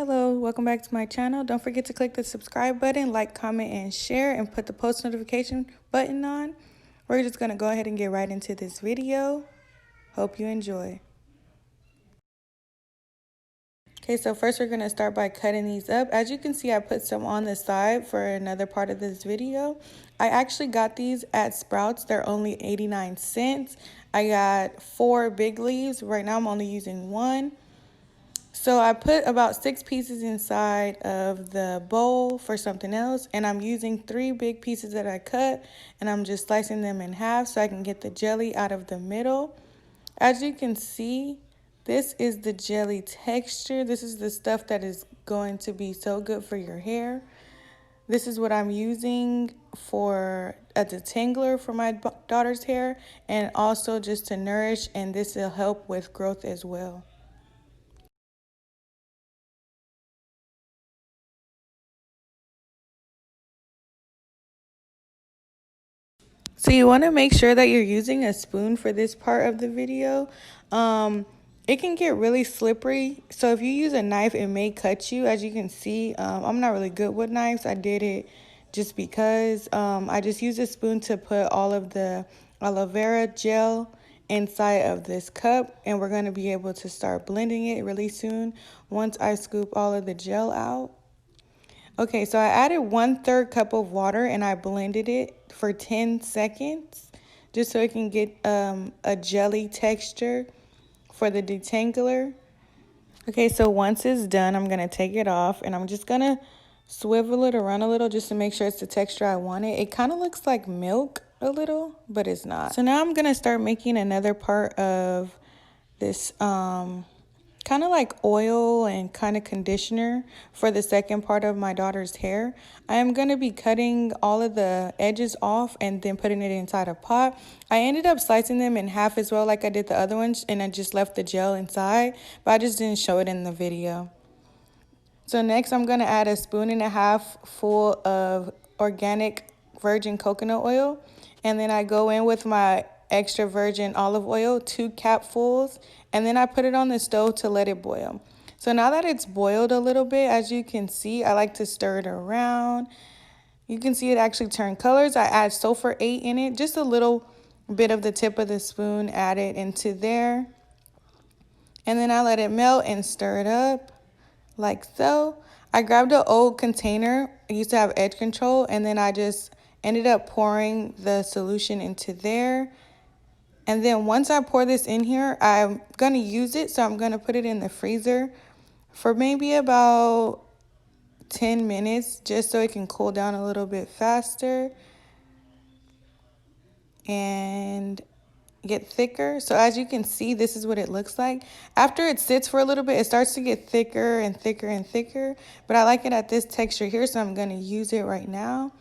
Hello, welcome back to my channel. Don't forget to click the subscribe button, like, comment, and share, and put the post notification button on. We're just going to go ahead and get right into this video. Hope you enjoy. Okay, so first we're going to start by cutting these up. As you can see, I put some on the side for another part of this video. I actually got these at Sprouts. They're only 89 cents. I got 4 big leaves. Right now I'm only using 1. So I put about 6 pieces inside of the bowl for something else, and I'm using 3 big pieces that I cut, and I'm just slicing them in half so I can get the jelly out of the middle. As you can see, this is the jelly texture. This is the stuff that is going to be so good for your hair. This is what I'm using for a detangler for my daughter's hair, and also just to nourish, and this will help with growth as well. So you want to make sure that you're using a spoon for this part of the video. It can get really slippery. So if you use a knife, it may cut you. As you can see, I'm not really good with knives. I did it just because I just used a spoon to put all of the aloe vera gel inside of this cup. And we're going to be able to start blending it really soon once I scoop all of the gel out. Okay, so I added 1/3 cup of water and I blended it for 10 seconds just so it can get a jelly texture for the detangler. Okay, so once it's done, I'm going to take it off and I'm just going to swivel it around a little just to make sure it's the texture I wanted. It kind of looks like milk a little, but it's not. So now I'm going to start making another part of this kind of like oil and kind of conditioner for the second part of my daughter's hair. I am going to be cutting all of the edges off and then putting it inside a pot. I ended up slicing them in half as well like I did the other ones, and I just left the gel inside, but I just didn't show it in the video. So next I'm going to add 1.5 spoons full of organic virgin coconut oil, and then I go in with my extra virgin olive oil, 2 capfuls, and then I put it on the stove to let it boil. So now that it's boiled a little bit, as you can see, I like to stir it around. You can see it actually turn colors. I add Sulfur 8 in it, just a little bit of the tip of the spoon added into there. And then I let it melt and stir it up like so. I grabbed an old container. I used to have edge control, and then I just ended up pouring the solution into there. And then once I pour this in here, I'm going to use it. So I'm going to put it in the freezer for maybe about 10 minutes just so it can cool down a little bit faster and get thicker. So as you can see, this is what it looks like. After it sits for a little bit, it starts to get thicker and thicker and thicker. But I like it at this texture here, so I'm going to use it right now.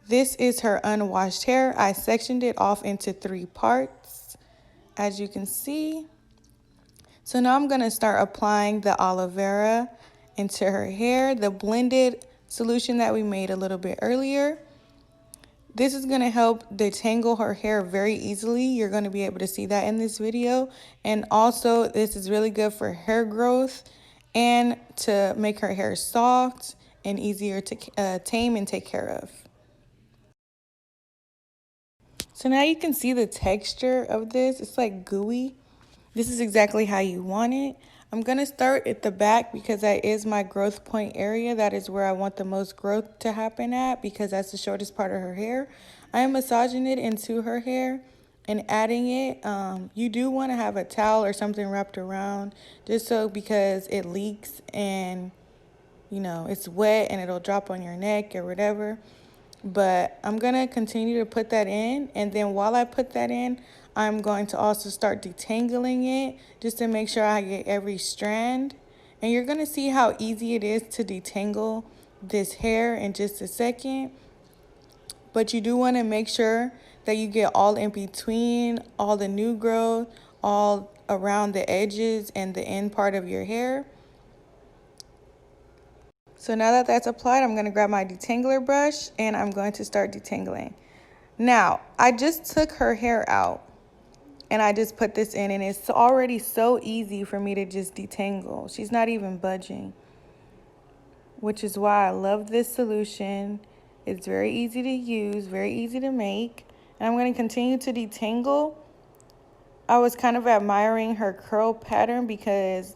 This is her unwashed hair. I sectioned it off into 3 parts, as you can see. So now I'm going to start applying the aloe vera into her hair, the blended solution that we made a little bit earlier. This is going to help detangle her hair very easily. You're going to be able to see that in this video. And also, this is really good for hair growth and to make her hair soft and easier to tame and take care of. So now you can see the texture of this. It's like gooey. This is exactly how you want it. I'm going to start at the back because that is my growth point area. That is where I want the most growth to happen at because that's the shortest part of her hair. I am massaging it into her hair and adding it. You do want to have a towel or something wrapped around just so because it leaks and, you know, it's wet and it'll drop on your neck or whatever. But I'm going to continue to put that in, and then while I put that in, I'm going to also start detangling it just to make sure I get every strand. And you're going to see how easy it is to detangle this hair in just a second. But you do want to make sure that you get all in between, all the new growth, all around the edges and the end part of your hair. So now that that's applied, I'm going to grab my detangler brush and I'm going to start detangling. Now, I just took her hair out and I just put this in, and it's already so easy for me to just detangle. She's not even budging. which is why I love this solution. It's very easy to use, very easy to make. And I'm going to continue to detangle. I was kind of admiring her curl pattern because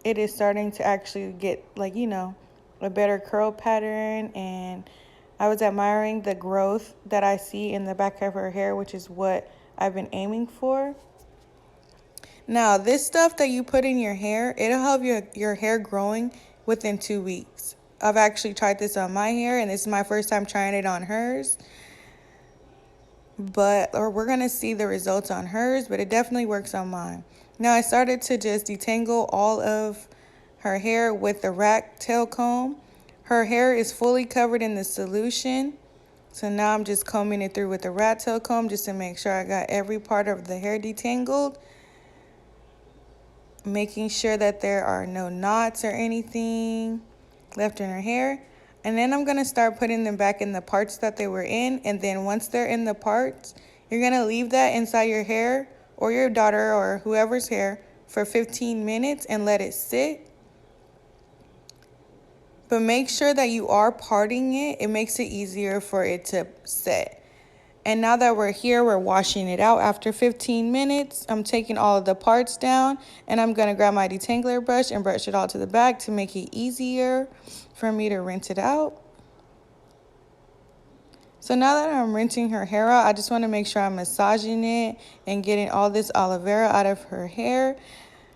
it is starting to actually get, like, you know, a better curl pattern. And I was admiring the growth that I see in the back of her hair, which is what I've been aiming for. Now, this stuff that you put in your hair, it'll help your hair growing within 2 weeks. I've actually tried this on my hair, and this is my first time trying it on hers. We're going to see the results on hers, but it definitely works on mine. Now, I started to just detangle all of her hair with the rat tail comb. Her hair is fully covered in the solution. So now I'm just combing it through with the rat tail comb just to make sure I got every part of the hair detangled. Making sure that there are no knots or anything left in her hair. And then I'm going to start putting them back in the parts that they were in. And then once they're in the parts, you're going to leave that inside your hair or your daughter or whoever's hair for 15 minutes and let it sit. But make sure that you are parting it. It makes it easier for it to set. And now that we're here, we're washing it out after 15 minutes. I'm taking all of the parts down, and I'm going to grab my detangler brush and brush it all to the back to make it easier for me to rinse it out. So now that I'm rinsing her hair out, I just want to make sure I'm massaging it and getting all this aloe vera out of her hair.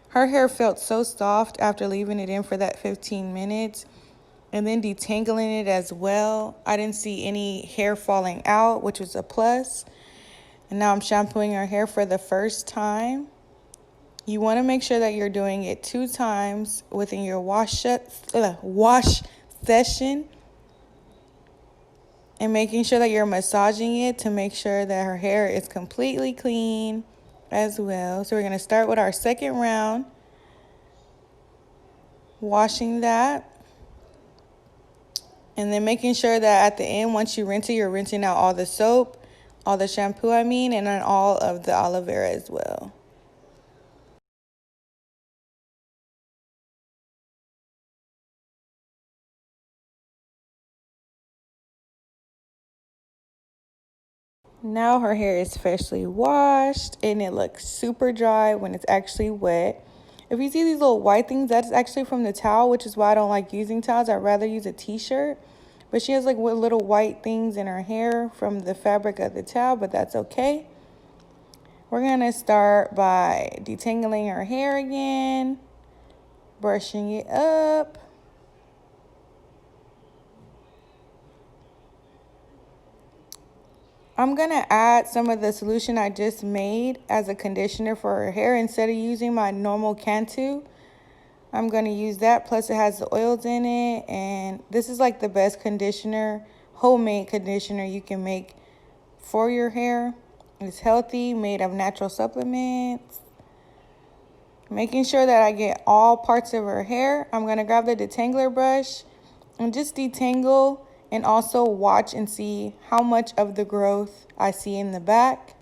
Her hair felt so soft after leaving it in for that 15 minutes. And then detangling it as well. I didn't see any hair falling out, which was a plus. And now I'm shampooing her hair for the first time. You want to make sure that you're doing it 2 times within your wash session. And making sure that you're massaging it to make sure that her hair is completely clean as well. So we're going to start with our second round. Washing that. And then making sure that at the end, once you rinse it, you're rinsing out all the soap, all the shampoo, and then all of the aloe vera as well. Now her hair is freshly washed and it looks super dry when it's actually wet. If you see these little white things, that's actually from the towel, which is why I don't like using towels. I'd rather use a t-shirt. But she has like little white things in her hair from the fabric of the towel, but that's okay. We're going to start by detangling her hair again, brushing it up. I'm going to add some of the solution I just made as a conditioner for her hair instead of using my normal Cantu. I'm going to use that, plus it has the oils in it, and this is like the best conditioner, homemade conditioner you can make for your hair. It's healthy, made of natural supplements. Making sure that I get all parts of her hair, I'm going to grab the detangler brush and just detangle and also watch and see how much of the growth I see in the back.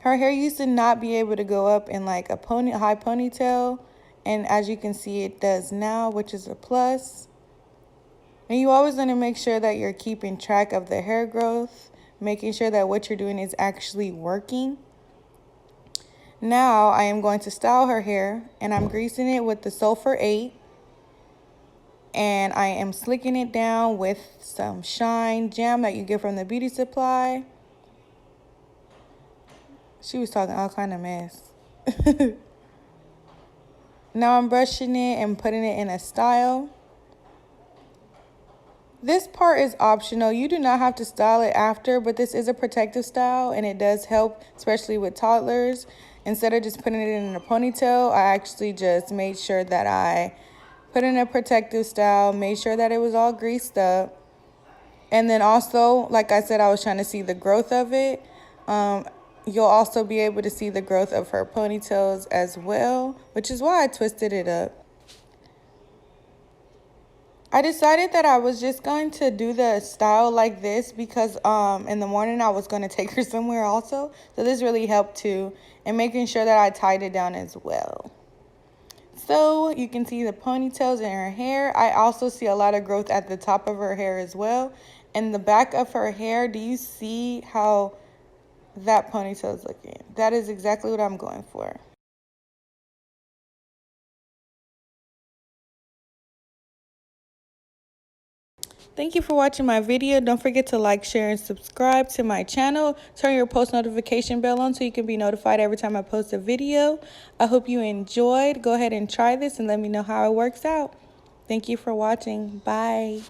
Her hair used to not be able to go up in like a high ponytail. And as you can see, it does now, which is a plus. And you always want to make sure that you're keeping track of the hair growth, making sure that what you're doing is actually working. Now I am going to style her hair, and I'm greasing it with the Sulfur 8. And I am slicking it down with some Shine Jam that you get from the beauty supply. She was talking all kind of mess. Now I'm brushing it and putting it in a style. This part is optional. You do not have to style it after, but this is a protective style and it does help, especially with toddlers. Instead of just putting it in a ponytail, I actually just made sure that I put in a protective style, made sure that it was all greased up. And then also, like I said, I was trying to see the growth of it. You'll also be able to see the growth of her ponytails as well, which is why I twisted it up. I decided that I was just going to do the style like this because in the morning I was going to take her somewhere also. So this really helped too, and making sure that I tied it down as well. So you can see the ponytails in her hair. I also see a lot of growth at the top of her hair as well. And the back of her hair, do you see how that ponytail is looking? That is exactly what I'm going for. Thank you for watching my video. Don't forget to like, share, and subscribe to my channel. Turn your post notification bell on so you can be notified every time I post a video. I hope you enjoyed. Go ahead and try this and let me know how it works out. Thank you for watching. Bye.